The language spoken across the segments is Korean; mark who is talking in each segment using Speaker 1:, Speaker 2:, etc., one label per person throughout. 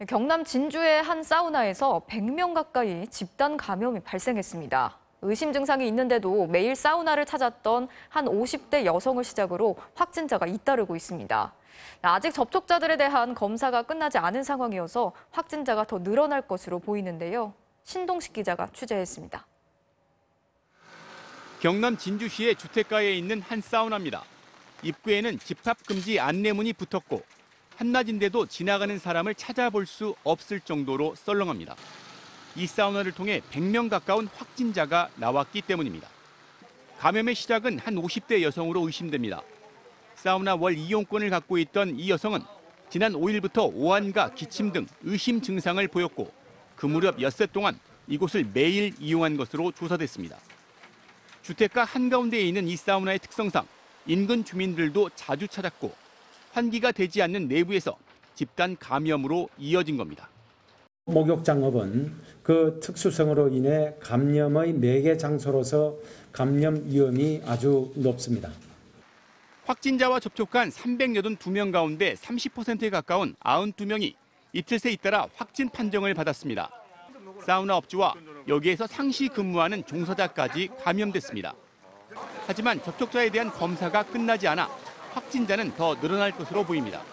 Speaker 1: 경남 진주의 한 사우나에서 100명 가까이 집단 감염이 발생했습니다. 의심 증상이 있는데도 매일 사우나를 찾았던 한 50대 여성을 시작으로 확진자가 잇따르고 있습니다. 아직 접촉자들에 대한 검사가 끝나지 않은 상황이어서 확진자가 더 늘어날 것으로 보이는데요. 신동식 기자가 취재했습니다.
Speaker 2: 경남 진주시의 주택가에 있는 한 사우나입니다. 입구에는 집합금지 안내문이 붙었고 한낮인데도 지나가는 사람을 찾아볼 수 없을 정도로 썰렁합니다. 이 사우나를 통해 100명 가까운 확진자가 나왔기 때문입니다. 감염의 시작은 한 50대 여성으로 의심됩니다. 사우나 월 이용권을 갖고 있던 이 여성은 지난 5일부터 오한과 기침 등 의심 증상을 보였고 그 무렵 엿새 동안 이곳을 매일 이용한 것으로 조사됐습니다. 주택가 한가운데에 있는 이 사우나의 특성상 인근 주민들도 자주 찾았고 환기가 되지 않는 내부에서 집단 감염으로 이어진 겁니다.
Speaker 3: 목욕장업은 그 특수성으로 인해 감염의 매개 장소로서 감염 위험이 아주 높습니다.
Speaker 2: 확진자와 접촉한 382명 가운데 30%에 가까운 92명이 이틀 새 잇따라 확진 판정을 받았습니다. 사우나 업주와 여기에서 상시 근무하는 종사자까지 감염됐습니다. 하지만 접촉자에 대한 검사가 끝나지 않아 확진자는 더 늘어날 것으로 보입니다.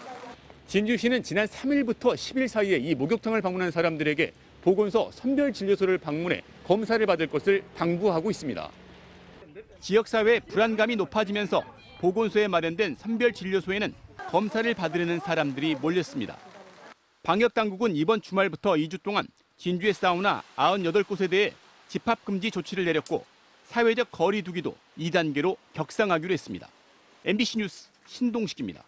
Speaker 2: 진주시는 지난 3일부터 10일 사이에 이 목욕탕을 방문한 사람들에게 보건소 선별진료소를 방문해 검사를 받을 것을 당부하고 있습니다. 지역사회의 불안감이 높아지면서 보건소에 마련된 선별진료소에는 검사를 받으려는 사람들이 몰렸습니다. 방역당국은 이번 주말부터 2주 동안 진주의 사우나 98곳에 대해 집합금지 조치를 내렸고 사회적 거리 두기도 2단계로 격상하기로 했습니다. MBC 뉴스 신동식입니다.